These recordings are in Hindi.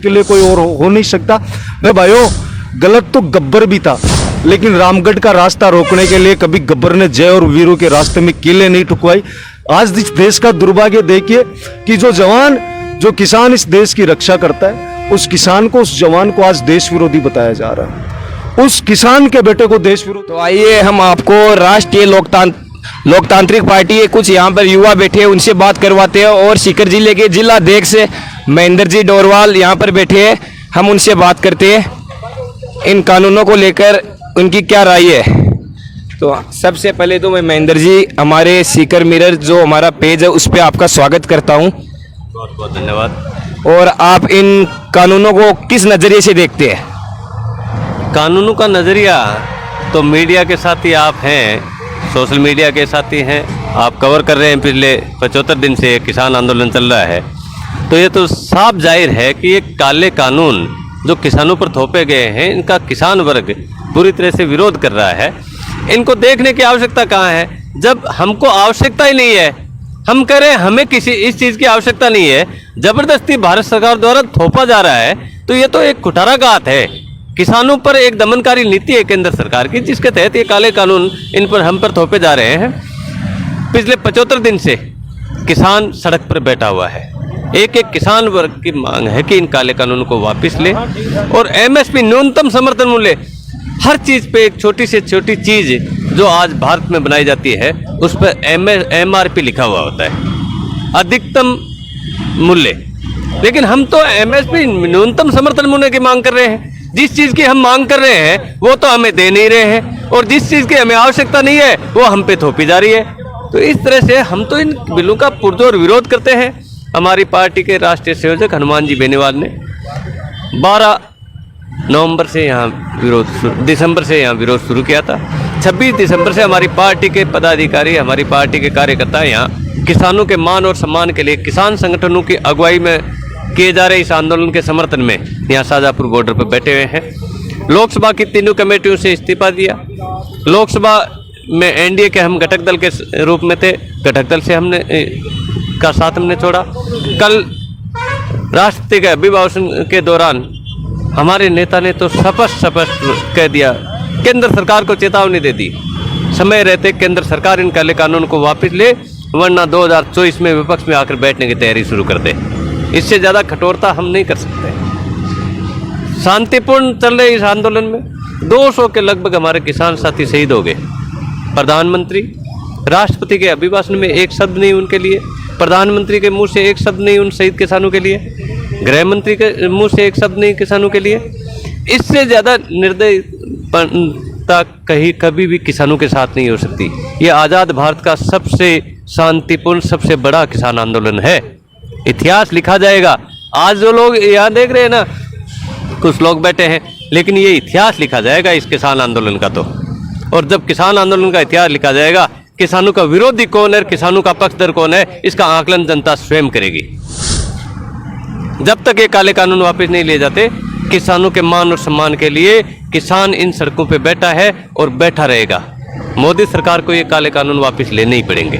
इसके लिए कोई और हो नहीं सकता। मैं भाइयों, गलत तो गब्बर भी था, लेकिन रामगढ़ का रास्ता रोकने के लिए कभी गब्बर ने जय और वीरों के रास्ते में कीलें नहीं ठुकवाई। आज इस देश का दुर्भाग्य देखिए कि जो जवान, जो किसान इस देश की रक्षा करता है, उस किसान को, उस जवान को आज देश विरोधी बताया जा रहा है। उस किसान के बेटे को देश विरोधी। तो आइए हम आपको राष्ट्रीय लोकतांत्रिक पार्टी के कुछ यहाँ पर युवा बैठे हैं, उनसे बात करवाते हैं। और सीकर जिले के जिला अध्यक्ष महेंद्र जी डोरवाल यहाँ पर बैठे हैं, हम उनसे बात करते हैं इन कानूनों को लेकर उनकी क्या राय है। तो सबसे पहले तो मैं महेंद्र जी, हमारे सीकर मिरर जो हमारा पेज है उस पर आपका स्वागत करता हूँ। बहुत बहुत धन्यवाद। और आप इन कानूनों को किस नज़रिए से देखते हैं? कानूनों का नज़रिया तो मीडिया के साथ ही आप हैं, सोशल मीडिया के साथ ही हैं, आप कवर कर रहे हैं। पिछले 75 दिन से किसान आंदोलन चल रहा है, तो ये तो साफ जाहिर है कि ये काले कानून जो किसानों पर थोपे गए हैं, इनका किसान वर्ग पूरी तरह से विरोध कर रहा है। इनको देखने की आवश्यकता कहाँ है, जब हमको आवश्यकता ही नहीं है। हम कह रहे हैं हमें किसी इस चीज़ की आवश्यकता नहीं है, ज़बरदस्ती भारत सरकार द्वारा थोपा जा रहा है, तो ये तो एक कुठाराघात है। किसानों पर एक दमनकारी नीति है केंद्र सरकार की, जिसके तहत ये काले कानून इन पर हम पर थोपे जा रहे हैं। पिछले 75 दिन से किसान सड़क पर बैठा हुआ है। एक एक किसान वर्ग की मांग है कि इन काले कानूनों को वापस ले और एमएसपी न्यूनतम समर्थन मूल्य, हर चीज़ पे एक छोटी से छोटी चीज़ जो आज भारत में बनाई जाती है उस पर MRP लिखा हुआ होता है, अधिकतम मूल्य। लेकिन हम तो MSP न्यूनतम समर्थन मूल्य की मांग कर रहे हैं। जिस चीज़ की हम मांग कर रहे हैं वो तो हमें दे नहीं रहे हैं, और जिस चीज़ की हमें आवश्यकता नहीं है वो हम पे थोपी जा रही है। तो इस तरह से हम तो इन बिलों का पुरजोर विरोध करते हैं। हमारी पार्टी के राष्ट्रीय संयोजक हनुमान जी बेनीवाल ने 12 नवंबर से यहाँ दिसंबर से यहाँ विरोध शुरू किया था। 26 दिसंबर से हमारी पार्टी के पदाधिकारी, हमारी पार्टी के कार्यकर्ता यहाँ किसानों के मान और सम्मान के लिए किसान संगठनों की अगुवाई में किए जा रहे इस आंदोलन के समर्थन में यहाँ शाहजहाँपुर बॉर्डर पर बैठे हुए हैं। लोकसभा की तीनों कमेटियों से इस्तीफा दिया। लोकसभा में एनडीए के हम घटक दल के रूप में थे, घटक दल से का साथ हमने छोड़ा। कल राष्ट्रपति के अभिभाषण के दौरान हमारे नेता ने तो स्पष्ट कह दिया, केंद्र सरकार को चेतावनी दे दी, समय रहते केंद्र सरकार इन काले कानून को वापस ले, वरना 2024 में विपक्ष में आकर बैठने की तैयारी शुरू कर दे। इससे ज़्यादा कठोरता हम नहीं कर सकते। शांतिपूर्ण चल रहे इस आंदोलन में 200 के लगभग हमारे किसान साथी शहीद हो गए। प्रधानमंत्री, राष्ट्रपति के अभिभाषण में एक शब्द नहीं उनके लिए, प्रधानमंत्री के मुंह से एक शब्द नहीं उन शहीद किसानों के लिए, गृह मंत्री के मुंह से एक शब्द नहीं किसानों के लिए। इससे ज़्यादा निर्दयता कभी भी किसानों के साथ नहीं हो सकती। ये आज़ाद भारत का सबसे शांतिपूर्ण, सबसे बड़ा किसान आंदोलन है। इतिहास लिखा जाएगा। आज जो लोग यहाँ देख रहे हैं ना, कुछ लोग बैठे हैं, लेकिन ये इतिहास लिखा जाएगा इस किसान आंदोलन का तो। और जब किसान आंदोलन का इतिहास लिखा जाएगा, किसानों का विरोधी कौन है, किसानों का पक्षधर कौन है, इसका आकलन जनता स्वयं करेगी। जब तक ये काले कानून वापस नहीं ले जाते, किसानों के मान और सम्मान के लिए किसान इन सड़कों पे बैठा है और बैठा रहेगा। मोदी सरकार को ये काले कानून वापस लेने ही पड़ेंगे।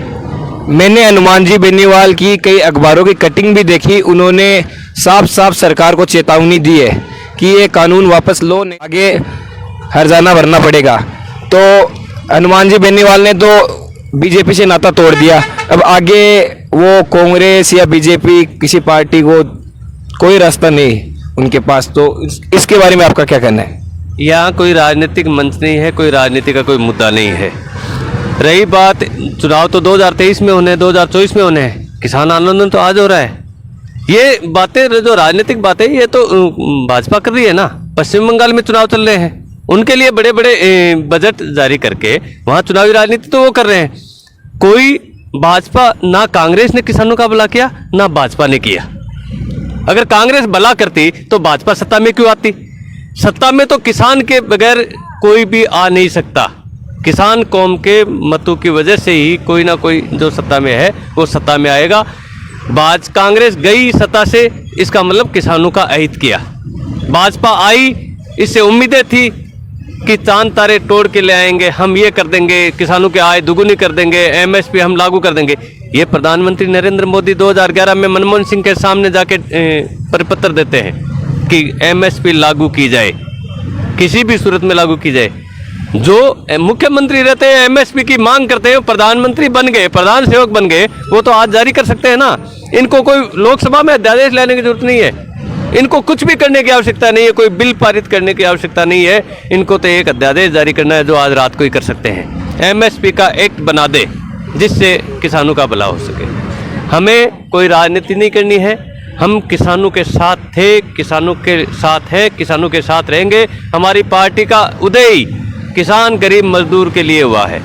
मैंने हनुमान जी बेनीवाल की कई अखबारों की कटिंग भी देखी, उन्होंने साफ साफ सरकार को चेतावनी दी है कि ये कानून वापस लो, आगे हर्जाना भरना पड़ेगा। तो हनुमान जी बेनीवाल ने तो बीजेपी से नाता तोड़ दिया, अब आगे वो कांग्रेस या बीजेपी किसी पार्टी को कोई रास्ता नहीं उनके पास। तो इसके बारे में आपका क्या कहना है? यहाँ कोई राजनीतिक मंच नहीं है, कोई राजनीति का कोई मुद्दा नहीं है। रही बात, चुनाव तो 2023 में होने, 2024 में होने हैं, किसान आंदोलन तो आज हो रहा है। ये बातें जो राजनीतिक बातें ये तो भाजपा कर रही है ना। पश्चिम बंगाल में चुनाव चल रहे हैं, उनके लिए बड़े बड़े बजट जारी करके वहाँ चुनावी राजनीति तो वो कर रहे हैं। कोई भाजपा, ना कांग्रेस ने किसानों का भला किया, ना भाजपा ने किया। अगर कांग्रेस भला करती तो भाजपा सत्ता में क्यों आती? सत्ता में तो किसान के बगैर कोई भी आ नहीं सकता। किसान कौम के मतों की वजह से ही कोई ना कोई जो सत्ता में है वो सत्ता में आएगा। कांग्रेस गई सत्ता से, इसका मतलब किसानों का अहित किया। भाजपा आई, इससे उम्मीदें थी कि चांद तारे तोड़ के ले आएंगे, हम ये कर देंगे, किसानों की आय दुगुनी कर देंगे, MSP हम लागू कर देंगे। ये प्रधानमंत्री नरेंद्र मोदी 2011 में मनमोहन सिंह के सामने जाके परिपत्र देते हैं कि एमएसपी लागू की जाए, किसी भी सूरत में लागू की जाए। जो मुख्यमंत्री रहते हैं एमएसपी की मांग करते हैं, प्रधानमंत्री बन गए, प्रधान सेवक बन गए, वो तो आज जारी कर सकते हैं ना। इनको कोई लोकसभा में अध्यादेश लाने की जरूरत नहीं है, इनको कुछ भी करने की आवश्यकता नहीं है, कोई बिल पारित करने की आवश्यकता नहीं है। इनको तो एक अध्यादेश जारी करना है जो आज रात को ही कर सकते हैं। एमएसपी का एक्ट बना दे जिससे किसानों का भला हो सके। हमें कोई राजनीति नहीं करनी है, हम किसानों के साथ थे, किसानों के साथ है, किसानों के साथ रहेंगे। हमारी पार्टी का उदय ही किसान गरीब मजदूर के लिए हुआ है।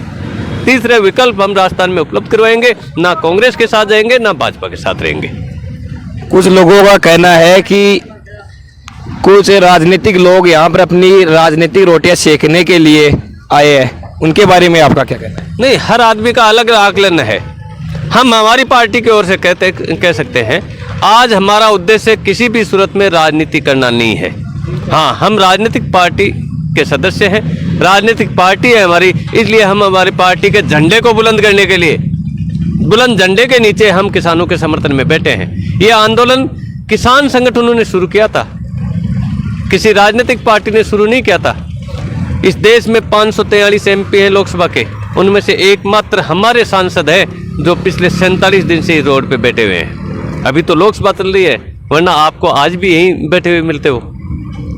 तीसरे विकल्प हम राजस्थान में उपलब्ध करवाएंगे, ना कांग्रेस के साथ जाएंगे ना भाजपा के साथ रहेंगे। कुछ लोगों का कहना है कि कुछ राजनीतिक लोग यहाँ पर अपनी राजनीतिक रोटियां सेकने के लिए आए हैं, उनके बारे में आपका क्या कहना है? नहीं, हर आदमी का अलग आकलन है। हम हमारी पार्टी की ओर से कह सकते हैं, आज हमारा उद्देश्य किसी भी सूरत में राजनीति करना नहीं है। हाँ, हम राजनीतिक पार्टी के सदस्य हैं, राजनीतिक पार्टी है हमारी, इसलिए हम हमारी पार्टी के झंडे को बुलंद करने के लिए, बुलंद झंडे के नीचे हम किसानों के समर्थन में बैठे हैं। ये आंदोलन किसान संगठनों ने शुरू किया था, किसी राजनीतिक पार्टी ने शुरू नहीं किया था। इस देश में 543 एमपी हैं लोकसभा के, उनमें से एकमात्र हमारे सांसद हैं जो पिछले 47 दिन से रोड पे बैठे हुए हैं। अभी तो लोकसभा चल रही है, वरना आपको आज भी यहीं बैठे हुए मिलते हो।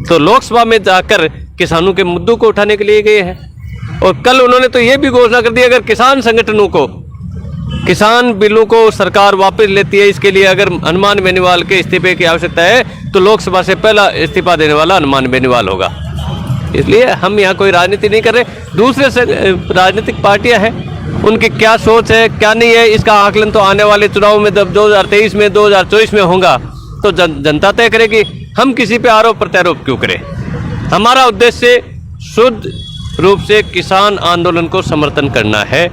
तो लोकसभा में जाकर किसानों के मुद्दों को उठाने के लिए गए हैं। और कल उन्होंने तो ये भी घोषणा कर दी, अगर किसान संगठनों को, किसान बिलों को सरकार वापस लेती है, इसके लिए अगर हनुमान बेनीवाल के इस्तीफे की आवश्यकता है तो लोकसभा से पहला इस्तीफा देने वाला हनुमान बेनीवाल होगा। इसलिए हम यहाँ कोई राजनीति नहीं कर रहे। दूसरे से राजनीतिक पार्टियां हैं, उनकी क्या सोच है क्या नहीं है, इसका आकलन तो आने वाले चुनाव में, जब 2023 में 2024 में होगा तो जनता तय करेगी। हम किसी पे आरोप प्रत्यारोप क्यों करें? हमारा उद्देश्य शुद्ध रूप से किसान आंदोलन को समर्थन करना है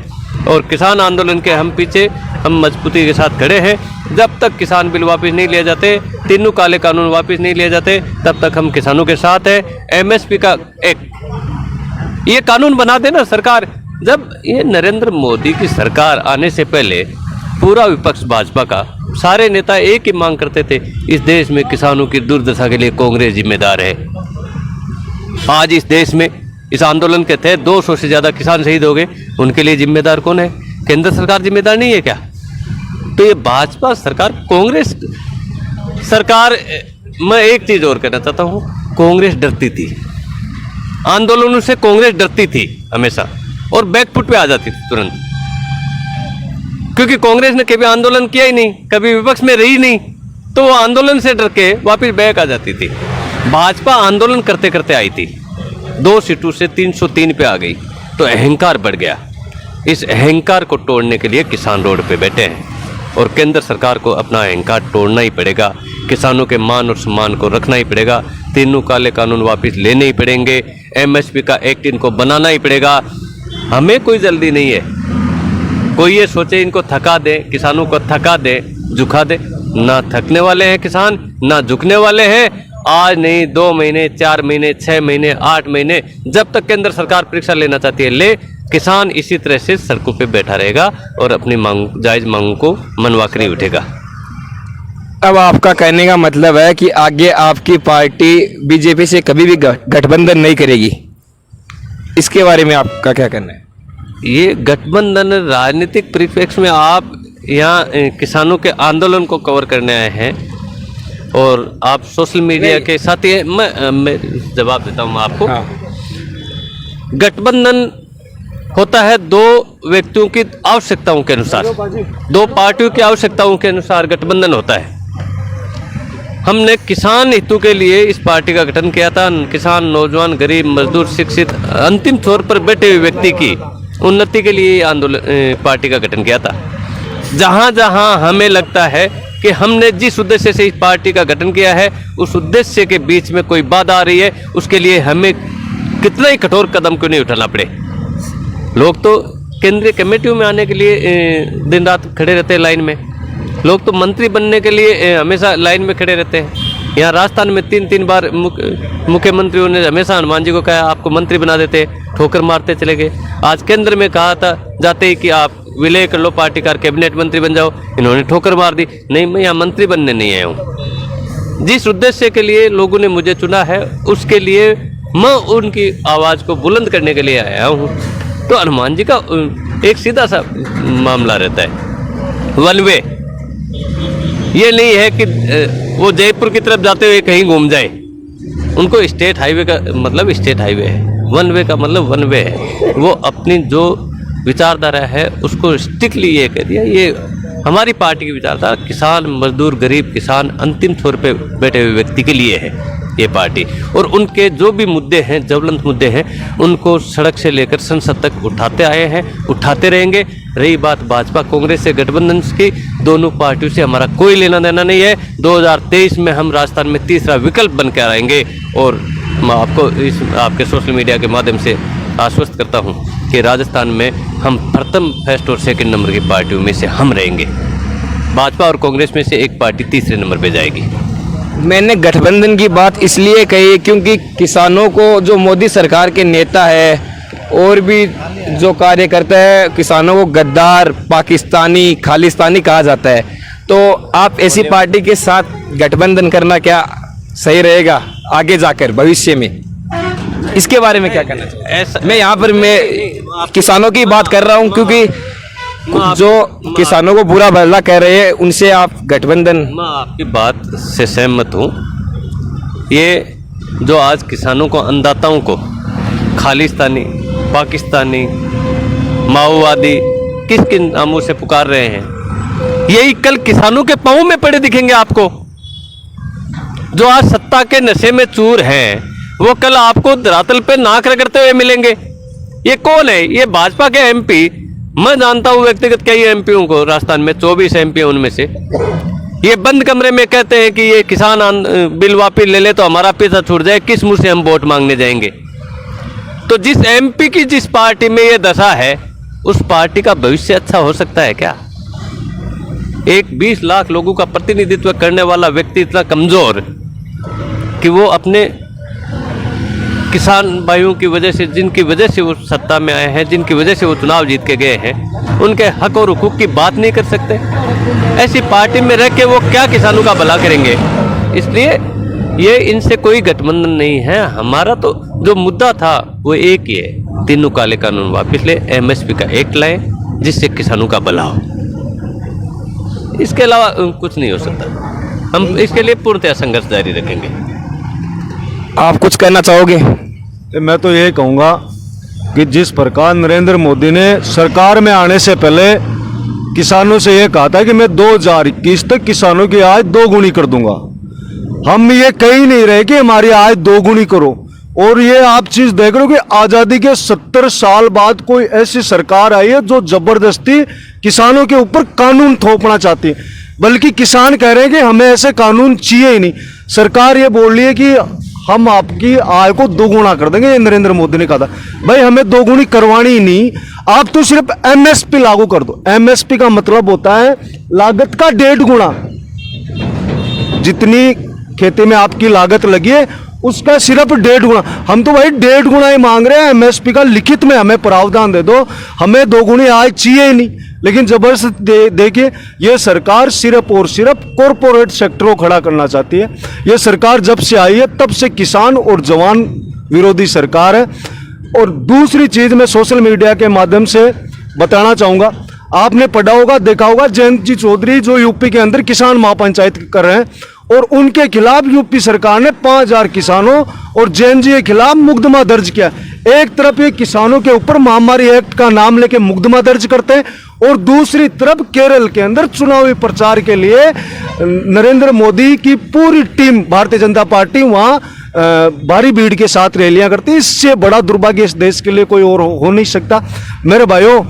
और किसान आंदोलन के हम पीछे, हम मजबूती के साथ खड़े हैं। जब तक किसान बिल वापस नहीं लिए जाते, तीनों काले कानून वापस नहीं लिए जाते, तब तक हम किसानों के साथ हैं। एमएसपी का एक ये कानून बना देना सरकार। जब ये नरेंद्र मोदी की सरकार आने से पहले पूरा विपक्ष भाजपा का, सारे नेता एक ही मांग करते थे, इस देश में किसानों की दुर्दशा के लिए कांग्रेस जिम्मेदार है। आज इस देश में इस आंदोलन के तहत 200 से ज़्यादा किसान शहीद हो गए, उनके लिए जिम्मेदार कौन है? केंद्र सरकार जिम्मेदार नहीं है क्या? तो ये भाजपा सरकार, कांग्रेस सरकार, मैं एक चीज़ और कहना चाहता हूँ, कांग्रेस डरती थी आंदोलनों से, कांग्रेस डरती थी हमेशा और बैकफुट पे आ जाती थी तुरंत, क्योंकि कांग्रेस ने कभी आंदोलन किया ही नहीं, कभी विपक्ष में रही नहीं, तो वो आंदोलन से डर के वापिस बैक आ जाती थी। भाजपा आंदोलन करते करते आई थी, 2 सीटों से 303 पे आ गई, तो अहंकार बढ़ गया। इस अहंकार को तोड़ने के लिए किसान रोड पे बैठे हैं और केंद्र सरकार को अपना अहंकार तोड़ना ही पड़ेगा, किसानों के मान और सम्मान को रखना ही पड़ेगा, तीनों काले कानून वापस लेने ही पड़ेंगे, एमएसपी का एक्ट इनको बनाना ही पड़ेगा। हमें कोई जल्दी नहीं है, कोई ये सोचे इनको थका दे, किसानों को थका दे, झुका दे, ना थकने वाले हैं किसान, ना झुकने वाले हैं। आज नहीं, 2 महीने, 4 महीने, 6 महीने, 8 महीने, जब तक केंद्र सरकार परीक्षा लेना चाहती है ले, किसान इसी तरह से सड़कों पे बैठा रहेगा और अपनी मांग, जायज मांगों को मनवा कर नहीं उठेगा। अब आपका कहने का मतलब है कि आगे आपकी पार्टी बीजेपी से कभी भी गठबंधन नहीं करेगी, इसके बारे में आपका क्या कहना है? ये गठबंधन राजनीतिक परिप्रेक्ष्य में, आप यहाँ किसानों के आंदोलन को कवर करने आए हैं और आप सोशल मीडिया के साथ ही, मैं जवाब देता हूँ आपको। हाँ। गठबंधन होता है 2 व्यक्तियों की आवश्यकताओं के अनुसार, 2 पार्टियों की आवश्यकताओं के अनुसार गठबंधन होता है। हमने किसान हितों के लिए इस पार्टी का गठन किया था। किसान, नौजवान, गरीब, मजदूर, शिक्षित, अंतिम छोर पर बैठे हुए व्यक्ति की उन्नति के लिए आंदोलन, पार्टी का गठन किया था। जहाँ जहाँ हमें लगता है कि हमने जिस उद्देश्य से इस पार्टी का गठन किया है, उस उद्देश्य के बीच में कोई बाधा आ रही है, उसके लिए हमें कितना ही कठोर कदम क्यों नहीं उठाना पड़े। लोग तो केंद्रीय कमेटियों में आने के लिए दिन रात खड़े रहते हैं लाइन में, लोग तो मंत्री बनने के लिए हमेशा लाइन में खड़े रहते हैं। यहाँ राजस्थान में 3-3 बार मुख्यमंत्रियों ने हमेशा हनुमान जी को कहा आपको मंत्री बना देते, ठोकर मारते चले गए। आज केंद्र में कहा था जाते ही कि आप विलय कर लो पार्टी का, कैबिनेट मंत्री बन जाओ, इन्होंने ठोकर मार दी। नहीं, मैं यहाँ मंत्री बनने नहीं आया हूँ, जिस उद्देश्य के लिए लोगों ने मुझे चुना है उसके लिए मैं उनकी आवाज़ को बुलंद करने के लिए आया हूँ। तो हनुमान जी का एक सीधा सा मामला रहता है, वन वे। ये नहीं है कि वो जयपुर की तरफ जाते हुए कहीं घूम जाए। उनको स्टेट हाईवे का मतलब स्टेट हाईवे है, वन वे का मतलब वन वे है। वो अपनी जो विचारधारा है उसको स्ट्रिक्टली ये कह दिया, ये हमारी पार्टी की विचारधारा किसान, मजदूर, गरीब किसान, अंतिम छोर पे बैठे हुए व्यक्ति के लिए है ये पार्टी। और उनके जो भी मुद्दे हैं, ज्वलंत मुद्दे हैं, उनको सड़क से लेकर संसद तक उठाते आए हैं, उठाते रहेंगे। रही बात भाजपा कांग्रेस से गठबंधन की, दोनों पार्टियों से हमारा कोई लेना देना नहीं है। 2023 में हम राजस्थान में तीसरा विकल्प बन कर आएंगे। और मैं आपको इस आपके सोशल मीडिया के माध्यम से आश्वस्त करता हूं कि राजस्थान में हम प्रथम, फर्स्ट और सेकंड नंबर की पार्टियों में से हम रहेंगे। भाजपा और कांग्रेस में से एक पार्टी तीसरे नंबर पे जाएगी। मैंने गठबंधन की बात इसलिए कही क्योंकि किसानों को जो मोदी सरकार के नेता है और भी जो कार्यकर्ता है, किसानों को गद्दार, पाकिस्तानी, खालिस्तानी कहा जाता है। तो आप ऐसी पार्टी के साथ गठबंधन करना क्या सही रहेगा आगे जाकर भविष्य में? इसके बारे में क्या कहना चाहिए? ऐसा मैं यहाँ पर मैं किसानों की बात कर रहा हूँ क्योंकि जो किसानों को बुरा भला कह रहे हैं उनसे आप गठबंधन। मैं आपकी बात से सहमत हूँ। ये जो आज किसानों को, अन्नदाताओं को खालिस्तानी, पाकिस्तानी, माओवादी किस किन नामों से पुकार रहे हैं, यही कल किसानों के पाँव में पड़े दिखेंगे आपको। जो आज सत्ता के नशे में चूर हैं वो कल आपको धरातल पे नाक रगड़ते हुए मिलेंगे। ये कौन है? ये भाजपा के एमपी। मैं जानता हूं व्यक्तिगत कई एमपीओं को, राजस्थान में 24 एमपी हैं, उनमें से ये बंद कमरे में कहते हैं कि ये किसान बिल वापिस ले ले तो हमारा पैसा छूट जाए, किस मुंह से हम वोट मांगने जाएंगे। तो जिस एमपी की जिस पार्टी में ये दशा है उस पार्टी का भविष्य अच्छा हो सकता है क्या? एक 20 लाख लोगों का प्रतिनिधित्व करने वाला व्यक्ति इतना कमजोर कि वो अपने किसान भाइयों की वजह से, जिनकी वजह से वो सत्ता में आए हैं, जिनकी वजह से वो चुनाव जीत के गए हैं, उनके हक और हुकूक की बात नहीं कर सकते। ऐसी पार्टी में रह के वो क्या किसानों का भला करेंगे? इसलिए ये इनसे कोई गठबंधन नहीं है। हमारा तो जो मुद्दा था वो एक ही है, तीनों काले कानून वापस ले, एमएसपी का एक्ट लाएं जिससे किसानों का भला हो। इसके अलावा कुछ नहीं हो सकता। हम इसके लिए पूर्णतः संघर्ष जारी रखेंगे। आप कुछ कहना चाहोगे? मैं तो ये कहूँगा कि जिस प्रकार नरेंद्र मोदी ने सरकार में आने से पहले किसानों से ये कहा था कि मैं 2021 तक किसानों की आय 2 गुनी कर दूंगा, हम ये कह ही नहीं रहे कि हमारी आय 2 गुनी करो। और ये आप चीज देख रहे हो कि आजादी के 70 साल बाद कोई ऐसी सरकार आई है जो जबरदस्ती किसानों के ऊपर कानून थोपना चाहती है। बल्कि किसान कह रहे हैं कि हमें ऐसे कानून चाहिए ही नहीं। सरकार ये बोल रही है कि हम आपकी आय को 2 गुना कर देंगे। ये नरेंद्र मोदी ने कहा था। भाई हमें 2 गुनी करवानी ही नहीं, आप तो सिर्फ एमएसपी लागू कर दो। एमएसपी का मतलब होता है लागत का 1.5 गुना। जितनी खेती में आपकी लागत लगी है उसका सिर्फ 1.5 गुना। हम तो भाई 1.5 गुना ही मांग रहे हैं एमएसपी का, लिखित में हमें प्रावधान दे दो, हमें 2 गुनी आय चाहिए ही नहीं। लेकिन जबरदस्ती देखिए, ये सरकार सिर्फ और सिर्फ कॉरपोरेट सेक्टर को खड़ा करना चाहती है। ये सरकार जब से आई है तब से किसान और जवान विरोधी सरकार है। और दूसरी चीज मैं सोशल मीडिया के माध्यम से बताना चाहूंगा, आपने पढ़ा होगा, देखा होगा, जयंत जी चौधरी जो यूपी के अंदर किसान महापंचायत कर रहे हैं और उनके खिलाफ यूपी सरकार ने 5000 किसानों और जैन जी के खिलाफ मुकदमा दर्ज किया। एक तरफ ये किसानों के ऊपर महामारी एक्ट का नाम लेके मुकदमा दर्ज करते हैं और दूसरी तरफ केरल के अंदर चुनावी प्रचार के लिए नरेंद्र मोदी की पूरी टीम, भारतीय जनता पार्टी, वहां भारी भीड़ के साथ रैलियां करती है। इससे बड़ा दुर्भाग्य इस देश के लिए कोई और हो नहीं सकता। मेरे भाइयों,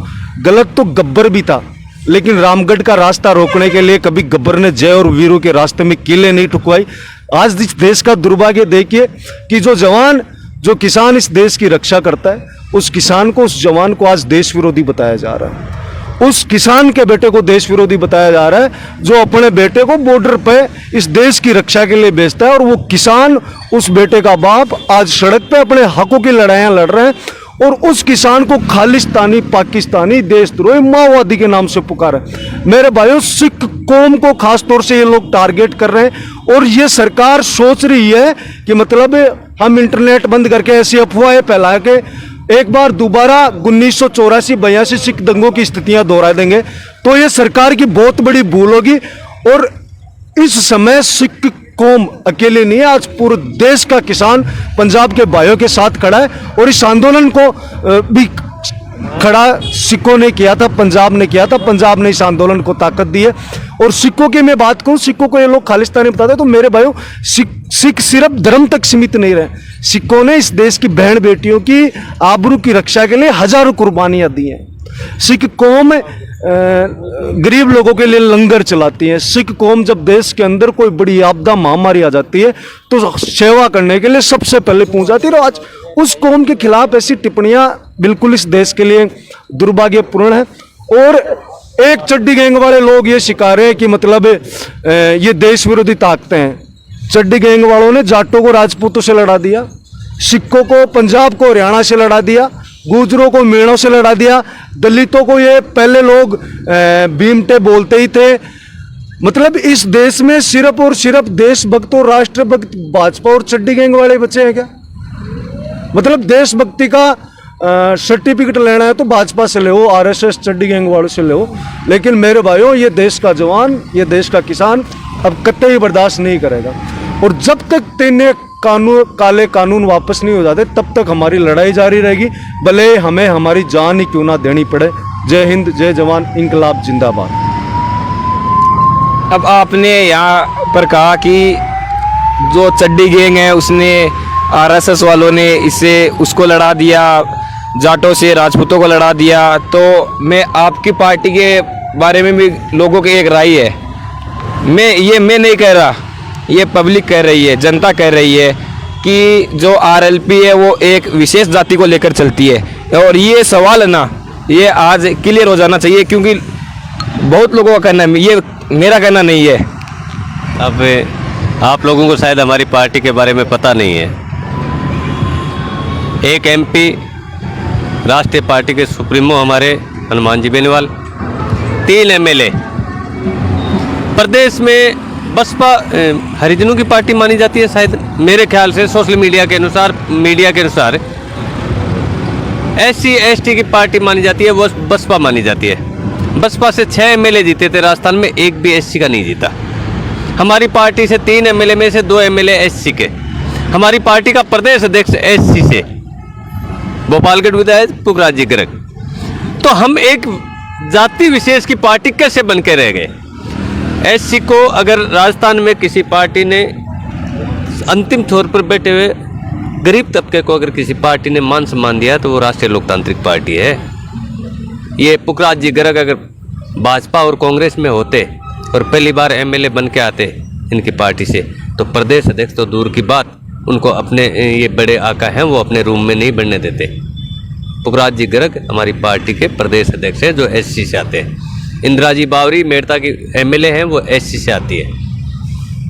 गलत तो गब्बर भी था, लेकिन रामगढ़ का रास्ता रोकने के लिए कभी गब्बर ने जय और वीरों के रास्ते में कीलें नहीं ठुकवाई। आज इस देश का दुर्भाग्य देखिए कि जो जवान, जो किसान इस देश की रक्षा करता है, उस किसान को, उस जवान को आज देश विरोधी बताया जा रहा है। उस किसान के बेटे को देश विरोधी बताया जा रहा है जो अपने बेटे को बॉर्डर पे इस देश की रक्षा के लिए भेजता है। और वो किसान, उस बेटे का बाप आज सड़क पे अपने हकों की लड़ाइयाँ लड़ रहे हैं और उस किसान को खालिस्तानी, पाकिस्तानी, देशद्रोही, माओवादी के नाम से पुकारा। मेरे भाइयों, सिख कौम को खास तौर से ये लोग टारगेट कर रहे हैं और ये सरकार सोच रही है कि मतलब हम इंटरनेट बंद करके ऐसी अफवाहें फैला के एक बार दोबारा 1984-82 सिख दंगों की स्थितियां दोहरा देंगे, तो ये सरकार की बहुत बड़ी भूल होगी। और इस समय सिख कौम अकेले नहीं है, आज पूरे देश का किसान पंजाब के भाइयों के साथ खड़ा है। और इस आंदोलन को भी खड़ा सिखों ने किया था, पंजाब ने किया था, पंजाब ने इस आंदोलन को ताकत दी है। और सिखों की मैं बात करूं, सिखों को ये लोग खालिस्तानी बताते हैं, तो मेरे भाइयों सिख सिर्फ धर्म तक सीमित नहीं रहे। सिखों ने इस देश की बहन बेटियों की आबरू की रक्षा के लिए हजारों कुर्बानियां दी हैं। सिख कौम गरीब लोगों के लिए लंगर चलाती है। सिख कौम जब देश के अंदर कोई बड़ी आपदा महामारी आ जाती है तो सेवा करने के लिए सबसे पहले पहुंच जाती है। और आज उस कौम के खिलाफ ऐसी टिप्पणियां बिल्कुल इस देश के लिए दुर्भाग्यपूर्ण है। और एक चड्डी गैंग वाले लोग ये शिका रहे हैं कि मतलब ये देश विरोधी ताकतें हैं। चड्डी गैंग वालों ने जाटों को राजपूतों से लड़ा दिया, सिखों को पंजाब को हरियाणा से लड़ा दिया, गुजरों को मीणों से लड़ा दिया, दलितों को ये पहले लोग भीमटे बोलते ही थे। मतलब इस देश में सिर्फ और सिर्फ देशभक्त और राष्ट्रभक्त भाजपा और चड्डी गैंग वाले बच्चे हैं क्या? मतलब देशभक्ति का सर्टिफिकेट लेना है तो भाजपा से ले, आरएसएस चड्डी गैंग वालों से ले। लेकिन मेरे भाइयों, ये देश का जवान, ये देश का किसान अब कतई बर्दाश्त नहीं करेगा। और जब तक 3 काले कानून वापस नहीं हो जाते तब तक हमारी लड़ाई जारी रहेगी, भले हमें हमारी जान ही क्यों ना देनी पड़े। जय हिंद, जय जवान, इंकलाब जिंदाबाद। अब आपने यहाँ पर कहा कि जो चड्डी गैंग है उसने आरएसएस वालों ने इसे उसको लड़ा दिया, जाटों से राजपूतों को लड़ा दिया। तो मैं आपकी पार्टी के बारे में भी लोगों की एक राय है, मैं नहीं कह रहा, ये पब्लिक कह रही है, जनता कह रही है कि जो आरएलपी है वो एक विशेष जाति को लेकर चलती है। और ये सवाल है ना, ये आज क्लियर हो जाना चाहिए, क्योंकि बहुत लोगों का कहना है, ये मेरा कहना नहीं है। अब आप लोगों को शायद हमारी पार्टी के बारे में पता नहीं है। एक एमपी राष्ट्रीय पार्टी के सुप्रीमो हमारे हनुमान जी बेनीवाल, 3 एमएलए, प्रदेश में बसपा हरिजनों की पार्टी मानी जाती है शायद, मेरे ख्याल से सोशल मीडिया के अनुसार SC ST की पार्टी मानी जाती है, वो बसपा मानी जाती है। बसपा से 6 एमएलए जीते थे राजस्थान में, एक भी SC का नहीं जीता। हमारी पार्टी से 3 एमएलए में से 2 एमएलए SC के। हमारी पार्टी का प्रदेश अध्यक्ष SC से, भोपालगढ़ विधायक पुखराज जी गर्ग। तो हम एक जाति विशेष की पार्टी कैसे बन के रह गए? SC को अगर राजस्थान में किसी पार्टी ने अंतिम छोर पर बैठे हुए गरीब तबके को अगर किसी पार्टी ने मान सम्मान दिया तो वो राष्ट्रीय लोकतांत्रिक पार्टी है। ये पुखराज जी गर्ग अगर भाजपा और कांग्रेस में होते और पहली बार एमएलए बन के आते इनकी पार्टी से, तो प्रदेश अध्यक्ष तो दूर की बात, उनको अपने ये बड़े आका हैं वो अपने रूम में नहीं बढ़ने देते। पुखराज जी गर्ग हमारी पार्टी के प्रदेश अध्यक्ष हैं जो SC से आते हैं। इंदिरा जी बावरी मेड़ता की एमएलए हैं, वो SC से आती है।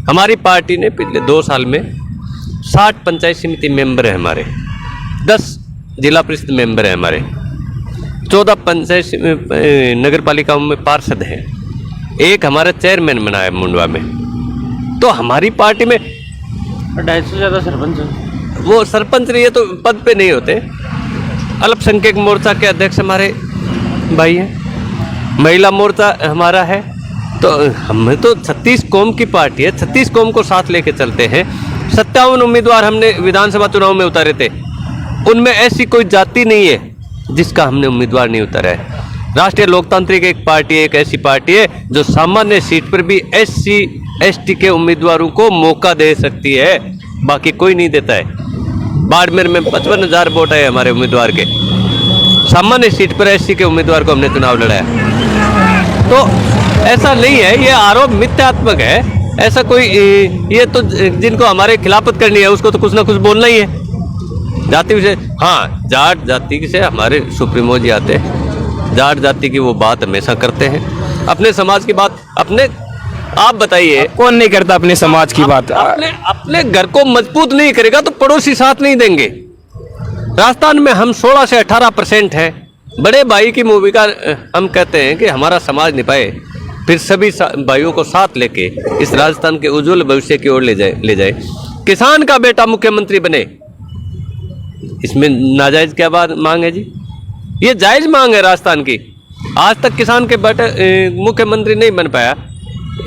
हमारी पार्टी ने पिछले 2 साल में 60 पंचायत समिति मेंबर हैं हमारे, 10 जिला परिषद मेंबर हैं हमारे, 14 पंचायत नगर पालिकाओं में पार्षद हैं, एक हमारा चेयरमैन बना है मुंडवा में। तो हमारी पार्टी में 250 से ज़्यादा सरपंच हैं। वो सरपंच नहीं है तो पद पे नहीं होते। अल्पसंख्यक मोर्चा के अध्यक्ष हमारे भाई हैं, महिला मोर्चा हमारा है। तो हम तो 36 कौम की पार्टी है, 36 कौम को साथ लेके चलते हैं। 57 उम्मीदवार हमने विधानसभा चुनाव में उतारे थे, उनमें ऐसी कोई जाति नहीं है जिसका हमने उम्मीदवार नहीं उतारा है। राष्ट्रीय लोकतांत्रिक एक पार्टी एक ऐसी पार्टी है जो सामान्य सीट पर भी SC ST के उम्मीदवारों को मौका दे सकती है, बाकी कोई नहीं देता है। बाड़मेर में 55,000 वोट है हमारे उम्मीदवार के, सामान्य सीट पर SC के उम्मीदवार को हमने चुनाव लड़ाया। तो ऐसा नहीं है, ये आरोप मिथ्यात्मक है। ऐसा कोई ये तो जिनको हमारे खिलाफत करनी है उसको तो कुछ ना कुछ बोलना ही है। जाति विशेष, हाँ, जाट जाति से हमारे सुप्रीमो जी आते हैं, जाट जाति की वो बात हमेशा करते हैं, अपने समाज की बात। अपने आप बताइए, कौन नहीं करता अपने समाज की बात? अपने घर को मजबूत नहीं करेगा तो पड़ोसी साथ नहीं देंगे। राजस्थान में हम 16 से 18% हैं। बड़े भाई की भूमिका हम कहते हैं कि हमारा समाज निभाए। फिर सभी भाइयों को साथ लेके इस राजस्थान के उज्जवल भविष्य की ओर ले जाए। किसान का बेटा मुख्यमंत्री बने, इसमें नाजायज क्या बात मांग है जी? ये जायज मांग है राजस्थान की। आज तक किसान के बेटे मुख्यमंत्री नहीं बन पाया,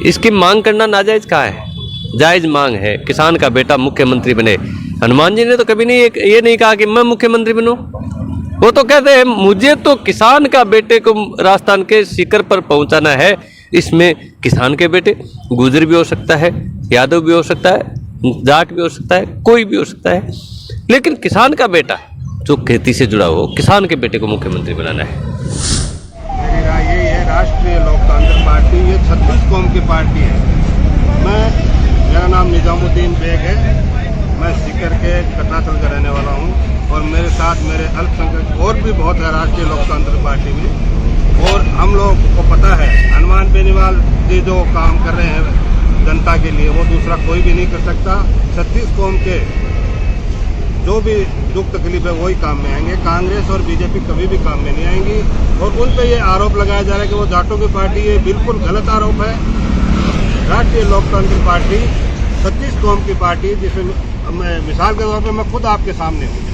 इसकी मांग करना नाजायज कहाँ है? जायज मांग है, किसान का बेटा मुख्यमंत्री बने। हनुमान जी ने तो कभी नहीं ये नहीं कहा कि मैं मुख्यमंत्री बनूं। वो तो कहते हैं मुझे तो किसान का बेटे को राजस्थान के शिखर पर पहुंचाना है। इसमें किसान के बेटे गुजर भी हो सकता है, यादव भी हो सकता है, जाट भी हो सकता है, कोई भी हो सकता है, लेकिन किसान का बेटा जो खेती से जुड़ा हो, किसान के बेटे को मुख्यमंत्री बनाना है। मेरी राय यही है, राष्ट्रीय लोकतांत्रिक पार्टी ये 36 कौम की पार्टी है। मेरा नाम निजामुद्दीन बेग है, मैं सीकर के कटनाचल का रहने वाला हूँ और मेरे साथ मेरे अल्पसंख्यक और भी बहुत है राष्ट्रीय लोकतांत्रिक पार्टी में। और हम लोग को पता है हनुमान बेनीवाल जी जो काम कर रहे हैं जनता के लिए वो दूसरा कोई भी नहीं कर सकता। 36 कौम के जो भी दुख तकलीफ है वही काम में आएंगे, कांग्रेस और बीजेपी कभी भी काम में नहीं आएंगी। और उन पर ये आरोप लगाया जा रहा है कि वो जाटों की पार्टी है, बिल्कुल गलत आरोप है। राष्ट्रीय लोकतांत्रिक पार्टी 36 कौम की पार्टी, जिसमें मैं मिसाल के तौर पर मैं खुद आपके सामने हूँ।